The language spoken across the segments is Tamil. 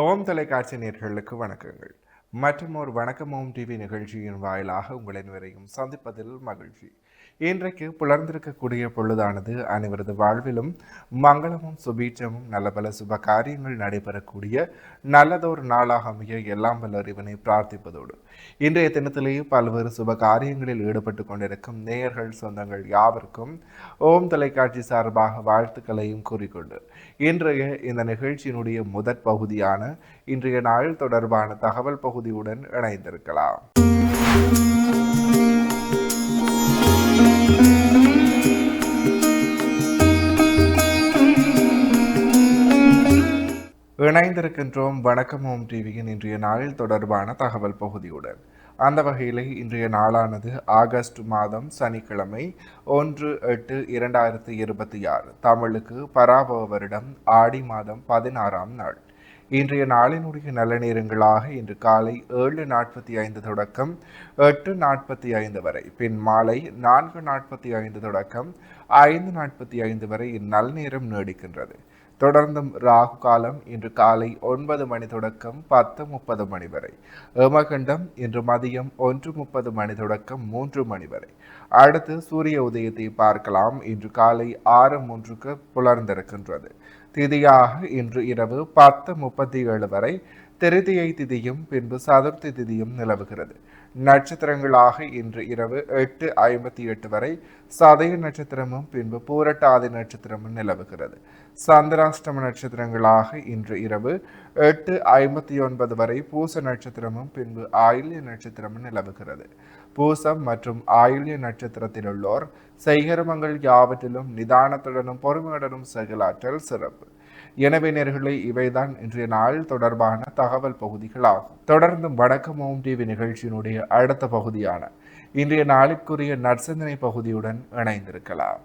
ஓம் தொலைக்காட்சி நேயர்களுக்கு வணக்கங்கள். மற்றும் ஒரு வணக்கம் ஓம் டிவி நிகழ்ச்சியின் வாயிலாக உங்கள் அனைவரையும் சந்திப்பதில் மகிழ்ச்சி. இன்றைக்கு புலர்ந்திருக்கக்கூடிய பொழுதானது அனைவரது வாழ்விலும் மங்களமும் சுபீட்சமும் நல்ல பல சுப காரியங்கள் நடைபெறக்கூடிய நல்லதொரு நாளாக அமைய எல்லாம் வல்ல இறைவனை பிரார்த்திப்பதோடு இன்றைய தினத்திலேயே பல்வேறு சுப காரியங்களில் ஈடுபட்டு கொண்டிருக்கும் நேயர்கள் சொந்தங்கள் யாவருக்கும் ஓம் தொலைக்காட்சி சார்பாக வாழ்த்துக்களையும் கூறிக்கொண்டு இன்றைய இந்த நிகழ்ச்சியினுடைய முதற் பகுதியான இன்றைய நாள் தொடர்பான தகவல் பகுதியுடன் இணைந்திருக்கலாம். இணைந்திருக்கின்றோம் வணக்கம் ஓம் டிவியின் இன்றைய நாளில் தொடர்பான தகவல் பகுதியுடன். அந்த வகையில் இன்றைய நாளானது ஆகஸ்ட் மாதம் சனிக்கிழமை 1/8/2026 தமிழுக்கு பராபவ வருடம் ஆடி மாதம் 16ஆம் நாள். இன்றைய நாளினுடைய நல்ல நேரங்களாக இன்று காலை 7:45 தொடக்கம் 8:45 வரை, பின் மாலை 4:45 தொடக்கம் 5:45 வரை இந்நல் நேரம் நீடிக்கின்றது. தொடர்ந்தும் ராகு காலம் இன்று காலை 9 மணி தொடக்கம் 10:30 மணி வரை, யமகண்டம் இன்று மதியம் 1:30 மணி தொடக்கம் 3 மணி வரை. அடுத்து சூரிய உதயத்தை பார்க்கலாம். இன்று காலை 6:03க்கு புலர்ந்திருக்கின்றது. திதியாக இன்று இரவு 10:37 வரை திருதியை திதியும் பின்பு சதுர்த்தி திதியும் நிலவுகிறது. நட்சத்திரங்களாக இன்று இரவு 8:58 வரை சதய நட்சத்திரமும் பின்பு பூரட்டாதி நட்சத்திரமும் நிலவுகிறது. சந்திராஷ்டம நட்சத்திரங்களாக இன்று இரவு 8:59 வரை பூச நட்சத்திரமும் பின்பு ஆயில்ய நட்சத்திரமும் நிலவுகிறது. பூசம் மற்றும் ஆயில்ய நட்சத்திரத்தில் உள்ளோர் செய்கரமங்கள் யாவற்றிலும் நிதானத்துடனும் பொறுமையுடனும் செயலாற்றல் சிறப்பு. எனவே நேயர்களே, இவைதான் இன்றைய நாள் தொடர்பான தகவல் பகுதிகளாகும். தொடர்ந்து வணக்கம் ஓம் டிவி நிகழ்ச்சியினுடைய அடுத்த பகுதியான இன்றைய நாளுக்குரிய நற்சிந்தனை பகுதியுடன் இணைந்திருக்கலாம்.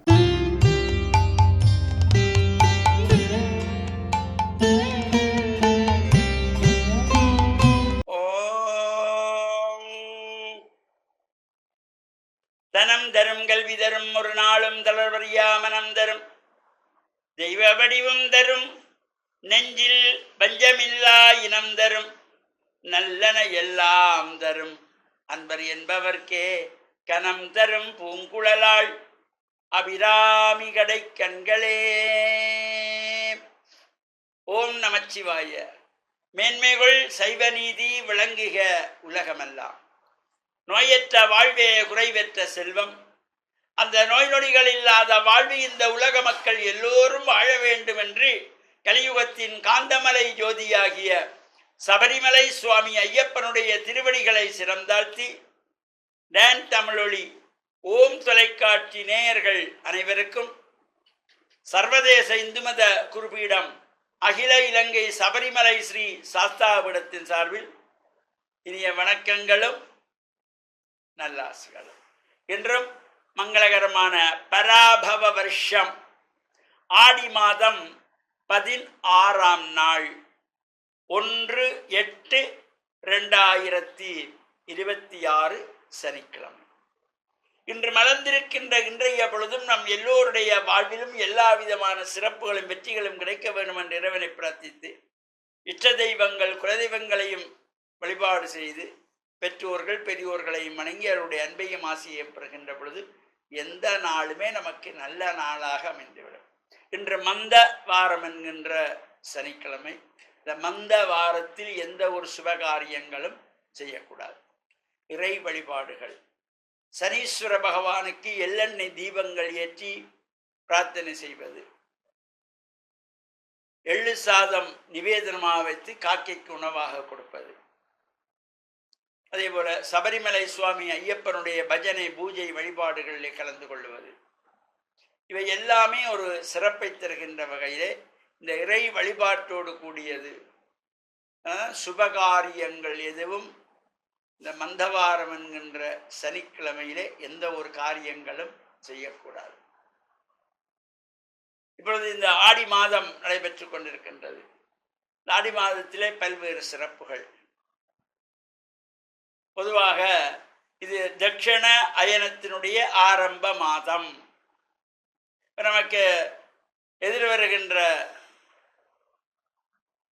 தனம் தரும் கல்வி தரும் ஒரு நாளும் தளர்வறியா மனம் தரும் தெய்வ வடிவம் தரும் நெஞ்சில் பஞ்சமில்லா இனம் தரும் நல்லன எல்லாம் தரும் அன்பர் என்பவர்க்கே கனம் தரும் பூங்குழலாள் அபிராமி கடை கண்களே. ஓம் நமச்சிவாய. மேன்மைகள் சைவ நீதி விளங்குக உலகமெல்லாம். நோயற்ற வாழ்வே குறைவற்ற செல்வம். அந்த நோய் நொடிகள் இல்லாத வாழ்வு இந்த உலக மக்கள் எல்லோரும் வாழ வேண்டும் என்று கலியுகத்தின் காந்தமலை ஜோதியாகிய சபரிமலை சுவாமி ஐயப்பனுடைய திருவடிகளை சிறந்தாழ்த்தி டான் தமிழொலி ஓம் தொலைக்காட்சி நேயர்கள் அனைவருக்கும் சர்வதேச இந்து மத குருபீடம் அகில இலங்கை சபரிமலை ஸ்ரீ சாஸ்தாபீடத்தின் சார்பில் இனிய வணக்கங்களும் நல்லாசிகளும். இன்றும் மங்களகரமான பராபவ வருஷம் ஆடி மாதம் 16ஆம் நாள் 1/8/2026 சனிக்கிழமை. இன்று மலர்ந்திருக்கின்ற இன்றைய பொழுதும் நம் எல்லோருடைய வாழ்விலும் எல்லா விதமான சிறப்புகளும் வெற்றிகளும் கிடைக்க வேண்டும் என்று இறைவனை பிரார்த்தித்து இஷ்ட தெய்வங்கள் குலதெய்வங்களையும் வழிபாடு செய்து பெற்றோர்கள் பெரியோர்களையும் வணங்கி அவருடைய அன்பையும் ஆசையையும் பெறுகின்ற பொழுது எந்த நாளுமே நமக்கு நல்ல நாளாக அமைந்துவிடும். இன்று மந்த வாரம் என்கின்ற சனிக்கிழமை. இந்த மந்த வாரத்தில் எந்த ஒரு சுபகாரியங்களும் செய்யக்கூடாது. இறை வழிபாடுகள், சனீஸ்வர பகவானுக்கு எள்ளெண்ணெய் தீபங்கள் ஏற்றி பிரார்த்தனை செய்வது, எள்ளு சாதம் நிவேதனமாக வைத்து காக்கைக்கு உணவாக கொடுப்பது, அதே போல சபரிமலை சுவாமி ஐயப்பனுடைய பஜனை பூஜை வழிபாடுகளில் கலந்து கொள்வது, இவை எல்லாமே ஒரு சிறப்பை தருகின்ற வகையிலே இந்த இறை வழிபாட்டோடு கூடியது. சுபகாரியங்கள் எதுவும் இந்த மந்தவாரம் என்கின்ற சனிக்கிழமையிலே எந்த ஒரு காரியங்களும் செய்யக்கூடாது. இப்பொழுது இந்த ஆடி மாதம் நடைபெற்று கொண்டிருக்கின்றது. இந்த ஆடி மாதத்திலே பல்வேறு சிறப்புகள். பொதுவாக இது தட்சண அயனத்தினுடைய ஆரம்ப மாதம். நமக்கு எதிர்வருகின்ற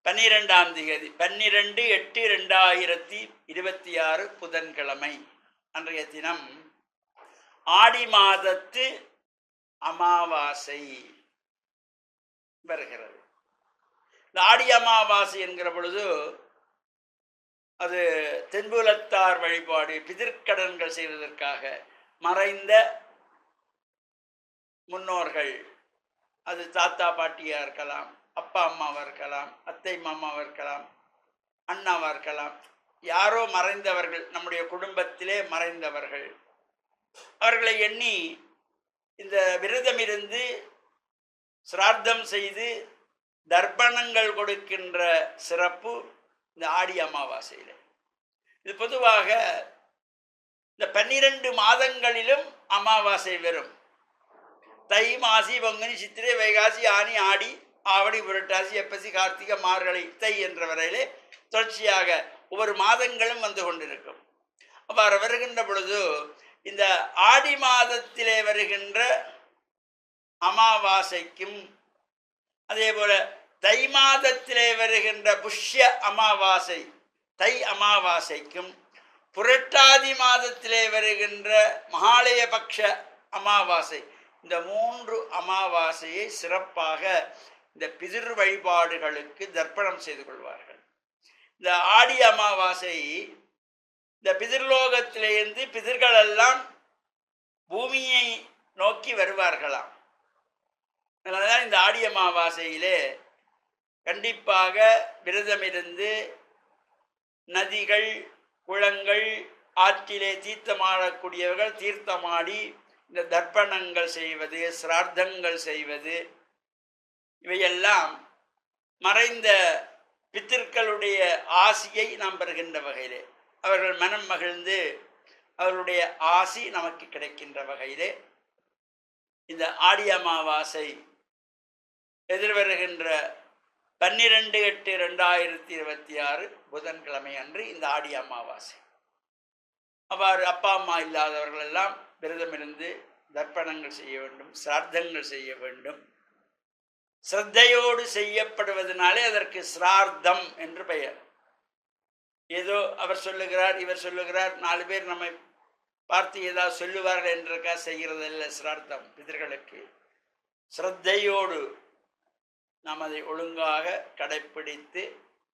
12ஆம் திகதி 12/8/2026 புதன்கிழமை அன்றைய தினம் ஆடி மாதத்து அமாவாசை வருகிறது. இந்த ஆடி அமாவாசை என்கிற பொழுது அது தென்புலத்தார் வழிபாடு, பிதிர்க்கடன்கள் செய்வதற்காக மறைந்த முன்னோர்கள், அது தாத்தா பாட்டியா இருக்கலாம், அப்பா அம்மாவா இருக்கலாம், அத்தை மாமாவா இருக்கலாம், அண்ணாவா இருக்கலாம், யாரோ மறைந்தவர்கள், நம்முடைய குடும்பத்திலே மறைந்தவர்கள், அவர்களை எண்ணி இந்த விரதம் இருந்து சிரார்த்தம் செய்து தர்ப்பணங்கள் கொடுக்கின்ற சிறப்பு இந்த ஆடி அமாவாசையில். இது பொதுவாக இந்த 12 மாதங்களிலும் அமாவாசை வரும். தை, மாசி, பங்குனி, சித்திரை, வைகாசி, ஆனி, ஆடி, ஆவணி, புரட்டாசி, ஐப்பசி, கார்த்திகை, மார்கழி, தை என்ற வரையிலே தொடர்ச்சியாக ஒவ்வொரு மாதங்களும் வந்து கொண்டிருக்கும். அவ்வாறு வருகின்ற பொழுது இந்த ஆடி மாதத்திலே வருகின்ற அமாவாசைக்கும், அதே போல தை மாதத்திலே வருகின்ற புஷ்ய அமாவாசை, தை அமாவாசைக்கும், புரட்டாதி மாதத்திலே வருகின்ற மகாலயபக்ஷ அமாவாசை, இந்த 3 அமாவாசையை சிறப்பாக இந்த பிதிர் வழிபாடுகளுக்கு தர்ப்பணம் செய்து கொள்வார்கள். இந்த ஆடி அமாவாசை இந்த பிதிர்லோகத்திலிருந்து பிதிர்கள் எல்லாம் பூமியை நோக்கி வருவார்களாம். அதனால்தான் இந்த ஆடி அமாவாசையிலே கண்டிப்பாக விரதமிருந்து நதிகள், குளங்கள், ஆற்றிலே தீர்த்தமாடக்கூடியவர்கள் தீர்த்தமாடி இந்த தர்ப்பணங்கள் செய்வது, சிரார்த்தங்கள் செய்வது, இவையெல்லாம் மறைந்த பித்திருக்களுடைய ஆசியை நாம் பெறுகின்ற வகையிலே, அவர்கள் மனம் மகிழ்ந்து அவர்களுடைய ஆசி நமக்கு கிடைக்கின்ற வகையிலே இந்த ஆடி அமாவாசை எதிர்வருகின்ற 12/8/2026 புதன்கிழமை அன்று இந்த ஆடி அமாவாசை. அவ்வாறு அப்பா அம்மா இல்லாதவர்கள் எல்லாம் விரதமிருந்து தர்ப்பணங்கள் செய்ய வேண்டும், சிரார்த்தங்கள் செய்ய வேண்டும். சிரத்தையோடு செய்யப்படுவதனாலே அதற்கு சிரார்த்தம் என்று பெயர். ஏதோ அவர் சொல்லுகிறார், இவர் சொல்லுகிறார், 4 பேர் நம்மை பார்த்து ஏதாவது சொல்லுவார்கள் என்றக்கா செய்கிறதில்லை. சிரார்த்தம் பிதர்களுக்கு சிரத்தையோடு நாம் அதை ஒழுங்காக கடைப்பிடித்து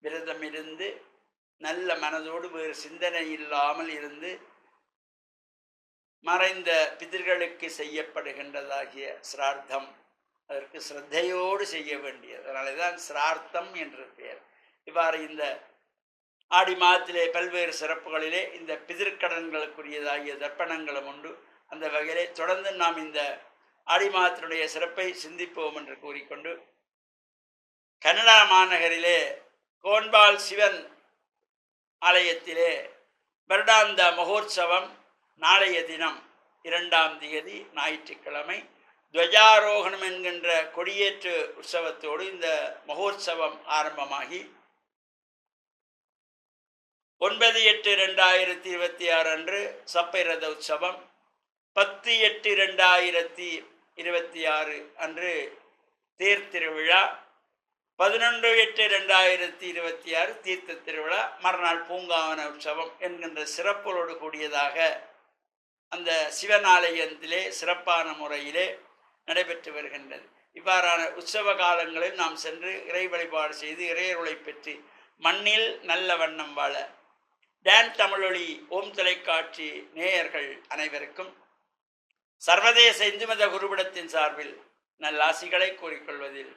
விரதமிருந்து நல்ல மனதோடு வேறு சிந்தனை இல்லாமல் இருந்து மறைந்த பிதர்களுக்கு செய்யப்படுகின்றதாகிய சிரார்த்தம், அதற்கு சிரத்தையோடு செய்ய வேண்டியது. அதனால தான் சிரார்த்தம் என்று பெயர். இவ்வாறு இந்த ஆடி மாதத்திலே பல்வேறு சிறப்புகளிலே இந்த பிதிர்க்கடன்களுக்குரியதாகிய தர்ப்பணங்களும் உண்டு. அந்த வகையிலே தொடர்ந்து நாம் இந்த ஆடி மாதத்தினுடைய சிறப்பை சிந்திப்போம் என்று கூறிக்கொண்டு, கனடா மாநகரிலே கோன்பால் சிவன் ஆலயத்திலே வருடாந்த மகோற்சவம் நாளைய தினம் 2ஆம் தேதி ஞாயிற்றுக்கிழமை துவஜாரோகணம் என்கின்ற கொடியேற்று உற்சவத்தோடு இந்த மகோற்சவம் ஆரம்பமாகி 9/8/2026 அன்று சப்பை ரத உற்சவம், 10/8/2026 அன்று தேர் திருவிழா, 11/8/2026 தீர்த்த திருவிழா, மறுநாள் பூங்காவன உற்சவம் என்கின்ற சிறப்புகளோடு கூடியதாக அந்த சிவனாலயத்திலே சிறப்பான முறையிலே நடைபெற்று வருகின்றது. இவ்வாறான உற்சவ காலங்களில் நாம் சென்று இறை வழிபாடு செய்து இறையருளை பெற்று மண்ணில் நல்ல வண்ணம் வாழ டான் தமிழொலி ஓம் தொலைக்காட்சி நேயர்கள் அனைவருக்கும் சர்வதேச இந்து மத குருபடத்தின் சார்பில் நல்லாசிகளை கூறிக்கொள்வதில்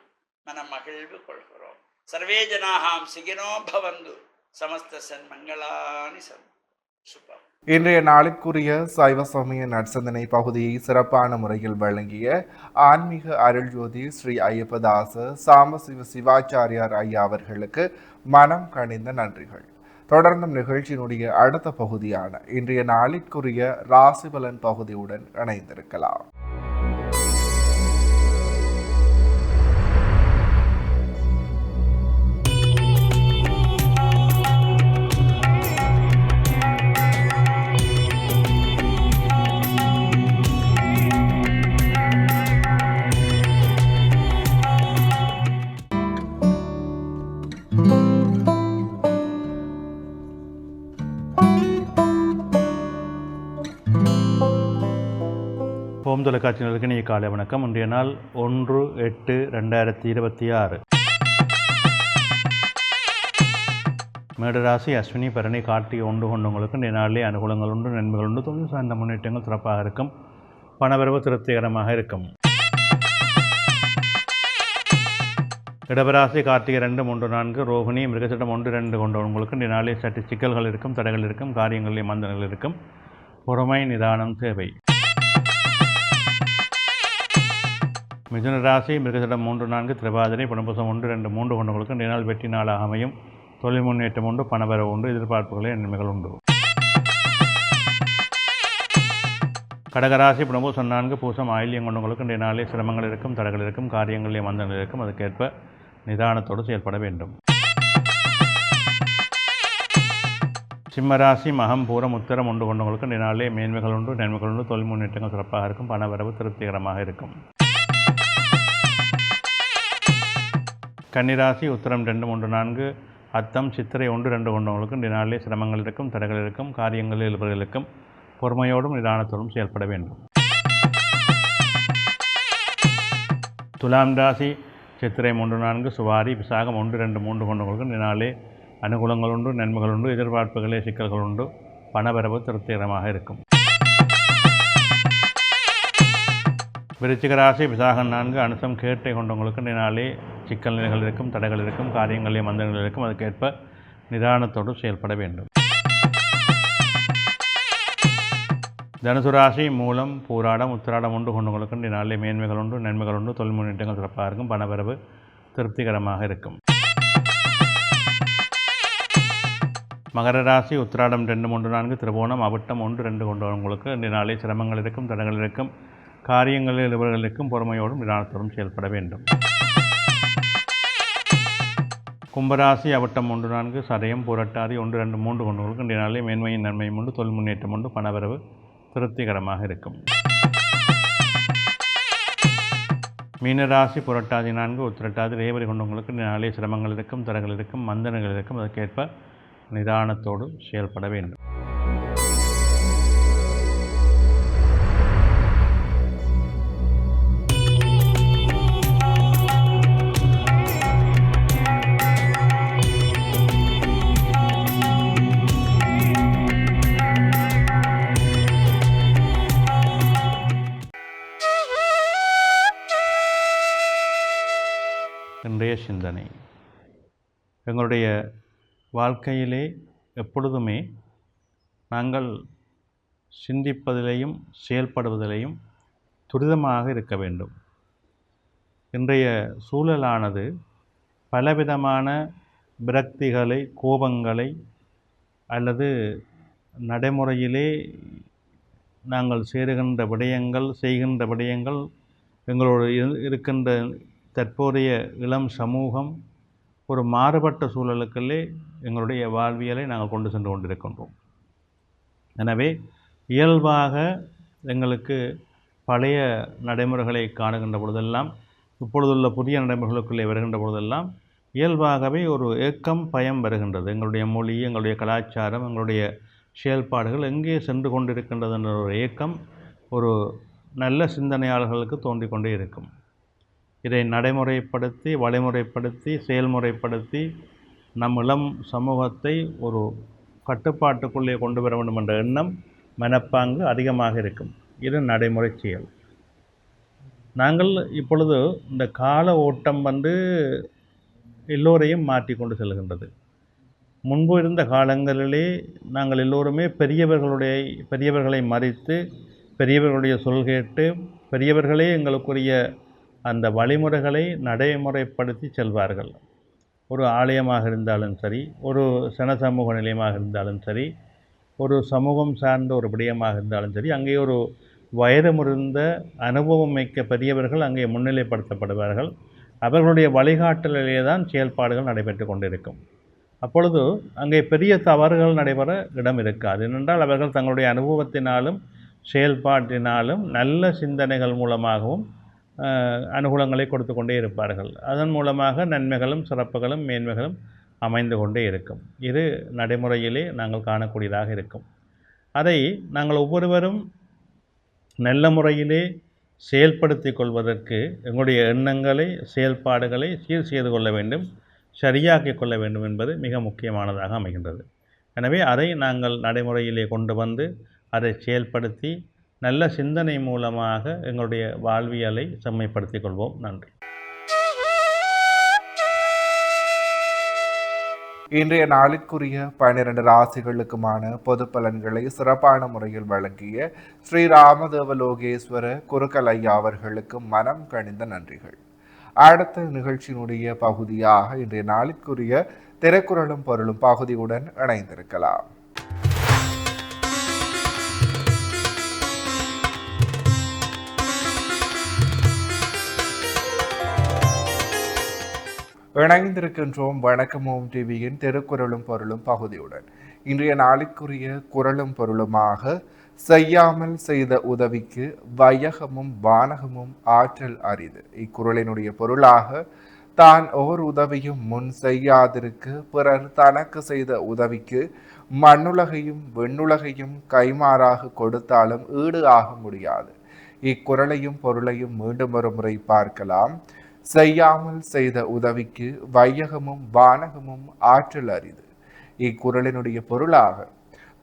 மனம் மகிழ்வு கொள்கிறோம். சர்வே ஜனாகாம் சிகினோ பவந்து சமஸ்த சன்மங்களானி சன் சுபம். இன்றைய நாளுக்குரிய சைவ சமய நற்சிந்தனை பகுதியை சிறப்பான முறையில் வழங்கிய ஆன்மீக அருள்ஜோதி ஸ்ரீ ஐயப்பதாச சாம்பசிவ சிவாச்சாரியார் ஐயா அவர்களுக்கு மனம் கனிந்த நன்றிகள். தொடர்ந்தும் நிகழ்ச்சியினுடைய அடுத்த பகுதியான இன்றைய நாளிற்குரிய ராசிபலன் பகுதியுடன் இணைந்திருக்கலாம். ஹோம் தொலைக்காட்சியினருக்கு இனிய காலை வணக்கம். இன்றைய நாள் 1/8/2026. மேடராசி அஸ்வினி பரணி கார்த்திகை ஒன்று கொண்டவங்களுக்கு இன்றைய நாளிலே அனுகூலங்கள் உண்டு, நன்மைகள் உண்டு, தொழில் சார்ந்த முன்னேற்றங்கள் சிறப்பாக இருக்கும், பணவரவு திருப்திகரமாக இருக்கும். இடபராசி கார்த்திகை 2, 3, 4, ரோகிணி மிருகசட்டம் 1, 2 கொண்டவங்களுக்கு இன்றைய நாளிலே சற்று சிக்கல்கள் இருக்கும், தடைகள் இருக்கும், காரியங்களிலே மந்தங்கள் இருக்கும், பொறுமை நிதானம் தேவை. மிதுன ராசி மிருகசடம் 3, 4, திருவாதிரை புனர்பூசம் 1, 2, 3 கொண்டவங்களுக்கு இன்றைய நாள் வெற்றி நாளாக அமையும், தொழில் முன்னேற்றம் உண்டு, பணவரவு உண்டு, எதிர்பார்ப்புகளே நன்மைகள் உண்டு. கடகராசி புனர்பூசம் 4, பூசம் ஆயில்யம் கொண்டவங்களுக்கு இன்றைய நாளிலே சிரமங்கள் இருக்கும், தடைகள் இருக்கும், காரியங்களிலே மந்தங்கள் இருக்கும், அதுக்கேற்ப நிதானத்தோடு செயல்பட வேண்டும். சிம்மராசி மகம் பூரம் உத்தரம் 1 கொண்டவங்களுக்கு இன்றைய நாளிலே மேன்மைகள் உண்டு, நன்மைகள் உண்டு, தொழில் முன்னேற்றங்கள் சிறப்பாக இருக்கும், பணவரவு திருப்திகரமாக இருக்கும். கன்னிராசி உத்திரம் 2, 3, 4, அத்தம் சித்திரை 1, 2 கொண்டவங்களுக்கு இன்றைய நாளிலே சிரமங்கள் இருக்கும், தடைகள் இருக்கும், காரியங்களில் இருப்பவர்களுக்கும் பொறுமையோடும் நிதானத்தோடும் செயல்பட வேண்டும். துலாம் ராசி சித்திரை 3, 4, சுவாரி விசாகம் 1, 2, 3 கொண்டவங்களுக்கு இன்றைய நாளிலே அனுகூலங்கள் உண்டு, நன்மைகள் உண்டு, எதிர்பார்ப்புகளே சிக்கல்கள் உண்டு, பணவரவு திருப்திகரமாக இருக்கும். விருச்சிக ராசி விசாகம் 4, அனுசம் கேட்டை கொண்டவங்களுக்கு இன்றைய நாளிலே சிக்கல் நிலைகள் இருக்கும், தடைகள் இருக்கும், காரியங்களிலே மந்தங்கள் இருக்கும், அதுக்கேற்ப நிதானத்தோடு செயல்பட வேண்டும். தனுசு ராசி மூலம் பூராடம் உத்திராடம் 1 கொண்டவங்களுக்கு இன்றைய நாளிலே மேன்மைகள் உண்டு, நன்மைகள் உண்டு, தொழில் முன்னேற்றங்கள் சிறப்பாக இருக்கும், பணவரவு திருப்திகரமாக இருக்கும். மகர ராசி உத்திராடம் 2, 3, 4, திருவோணம் அவிட்டம் 1, 2 கொண்டவங்களுக்கு இன்றைய நாளிலே சிரமங்கள் இருக்கும், தடைகள் இருக்கும், காரியங்களில் இருவர்களுக்கும் பொறுமையோடும் நிதானத்தோடும் செயல்பட வேண்டும். கும்பராசி அவிட்டம் 1, 4, சதயம் புரட்டாதி 1, 2, 3 கொண்டவர்களுக்கு இன்றைய நாளிலே மேன்மையின் நன்மையும் உண்டு, தொழில் முன்னேற்றம் உண்டு, பணவரவு திருப்திகரமாக இருக்கும். மீனராசி புரட்டாதி 4, உத்திரட்டாதி ரேவதி கொண்டவங்களுக்கு இன்றைய நாளிலே சிரமங்கள் இருக்கும், தடைகள் இருக்கும், மந்தனங்கள் இருக்கும், அதற்கேற்ப நிதானத்தோடு செயல்பட வேண்டும். இன்றைய சிந்தனை: எங்களுடைய வாழ்க்கையிலே எப்பொழுதுமே நாங்கள் சிந்திப்பதிலேயும் செயல்படுவதிலேயும் துரிதமாக இருக்க வேண்டும். இன்றைய சூழலானது பலவிதமான விரக்திகளை, கோபங்களை அல்லது நடைமுறையிலே நாங்கள் சேருகின்ற விடயங்கள், செய்கின்ற விடயங்கள், எங்களோடு இருக்கின்ற தற்போதைய இளம் சமூகம் ஒரு மாறுபட்ட சூழலுக்குள்ளே எங்களுடைய வாழ்வியலை நாங்கள் கொண்டு சென்று கொண்டிருக்கின்றோம். எனவே இயல்பாக எங்களுக்கு பழைய நடைமுறைகளை காணுகின்ற பொழுதெல்லாம், இப்பொழுதுள்ள புதிய நடைமுறைகளுக்குள்ளே வருகின்ற பொழுதெல்லாம் இயல்பாகவே ஒரு ஏக்கம், பயம் வருகின்றது. எங்களுடைய மொழி, எங்களுடைய கலாச்சாரம், எங்களுடைய செயல்பாடுகள் எங்கே சென்று கொண்டிருக்கின்றது என்ற ஒரு ஏக்கம் ஒரு நல்ல சிந்தனையாளர்களுக்கு தோன்றிக்கொண்டே இருக்கும். இதை நடைமுறைப்படுத்தி, வழிமுறைப்படுத்தி, செயல்முறைப்படுத்தி நம் இளம் சமூகத்தை ஒரு கட்டுப்பாட்டுக்குள்ளே கொண்டு வர வேண்டும் என்ற எண்ணம், மனப்பாங்கு அதிகமாக இருக்கும். இது நடைமுறை செயல். நாங்கள் இப்பொழுது இந்த கால ஓட்டம் எல்லோரையும் மாற்றி கொண்டு செல்கின்றது. முன்பு இருந்த காலங்களிலே நாங்கள் எல்லோருமே பெரியவர்களை மதித்து, பெரியவர்களுடைய சொல் கேட்டு, பெரியவர்களே எங்களுக்குரிய அந்த வழிமுறைகளை நடைமுறைப்படுத்தி செல்வார்கள். ஒரு ஆலயமாக இருந்தாலும் சரி, ஒரு சனசமூக நிலையமாக இருந்தாலும் சரி, ஒரு சமூகம் சார்ந்த ஒரு விடயமாக இருந்தாலும் சரி, அங்கே ஒரு வயது முதிர்ந்த அனுபவம் மிக்க பெரியவர்கள் அங்கே முன்னிலைப்படுத்தப்படுவார்கள். அவர்களுடைய வழிகாட்டலிலே தான் செயல்பாடுகள் நடைபெற்று கொண்டிருக்கும். அப்பொழுது அங்கே பெரிய தவறுகள் நடைபெற இடம் இருக்காது. ஏனென்றால் அவர்கள் தங்களுடைய அனுபவத்தினாலும் செயல்பாட்டினாலும் நல்ல சிந்தனைகள் மூலமாகவும் அனுகூலங்களை கொடுத்து கொண்டே இருப்பார்கள். அதன் மூலமாக நன்மைகளும் சிறப்புகளும் மேன்மைகளும் அமைந்து கொண்டே இருக்கும். இது நடைமுறையிலே நாங்கள் காணக்கூடியதாக இருக்கும். அதை நாங்கள் ஒவ்வொருவரும் நல்ல முறையிலே செயல்படுத்தி கொள்வதற்கு எங்களுடைய எண்ணங்களை செயல்பாடுகளை சீர் செய்து கொள்ள வேண்டும், சரியாக்கிக் கொள்ள வேண்டும் என்பது மிக முக்கியமானதாக அமைகின்றது. எனவே அதை நாங்கள் நடைமுறையிலே கொண்டு வந்து அதை செயல்படுத்தி நல்ல சிந்தனை மூலமாக எங்களுடைய வாழ்வியலை செம்மைப்படுத்திக் கொள்வோம். நன்றி. இன்றைய நாளுக்குரிய 12 ராசிகளுக்குமான பொது பலன்களை சிறப்பான முறையில் வழங்கிய ஸ்ரீ ராமதேவலோகேஸ்வர குருக்கள் ஐயா அவர்களுக்கு மனம் கனிந்த நன்றிகள். அடுத்த நிகழ்ச்சியினுடைய பகுதியாக இன்றைய நாளுக்குரிய திருக்குறளும் பொருளும் பகுதியுடன் இணைந்திருக்கலாம். இணைந்திருக்கின்றோம் வணக்கம் ஓம் டிவியின் திருக்குறளும் பொருளும் பகுதியுடன். இன்றைய நாளுக்குரிய குறளும் பொருளுமாக செய்யாமல் செய்த உதவிக்கு வையகமும் வானகமும் ஆற்றல் அரிது. இக்குறளினுடைய பொருளாக தான் ஓர் உதவியும் முன் செய்யாதிருக்கு பிறர் தனக்கு செய்த உதவிக்கு மண்ணுலகையும் விண்ணுலகையும் கைமாறாக கொடுத்தாலும் ஈடு ஆக முடியாது. இக்குறளையும் பொருளையும் மீண்டும் ஒரு முறை பார்க்கலாம். செய்யாமல் செய்த உதவிக்கு வையகமும் வானகமும் ஆற்றல் அரிது. இக்குறளினுடைய பொருளாக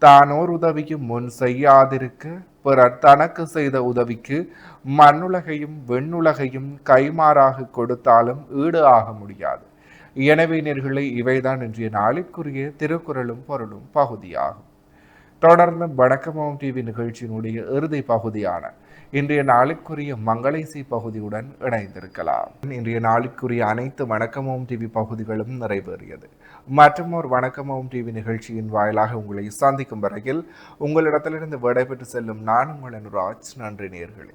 தானோர் உதவியும் முன் செய்யாதிருக்க பிறர் தனக்கு செய்த உதவிக்கு மண்ணுலகையும் விண்ணுலகையும் கைமாறாக கொடுத்தாலும் ஈடு ஆக முடியாது. எனவே நேயர்களே, இவைதான் இன்றைய நாளுக்குரிய திருக்குறளும் பொருளும் பகுதியாகும். தொடர்ந்து வணக்கமோம் டிவி நிகழ்ச்சியினுடைய இறுதி பகுதியான இன்றைய நாளுக்குரிய மங்களேசி பகுதியுடன் இணைந்திருக்கலாம். இன்றைய நாளுக்குரிய அனைத்து வணக்கமோம் டிவி பகுதிகளும் நிறைவேறியது. மற்றும் ஒரு வணக்கமோம் டிவி நிகழ்ச்சியின் வாயிலாக உங்களை சந்திக்கும் வரையில் உங்களிடத்திலிருந்து விடைபெற்று செல்லும் நான் உங்கள் அனுராஜ். நன்றி நேயர்களே.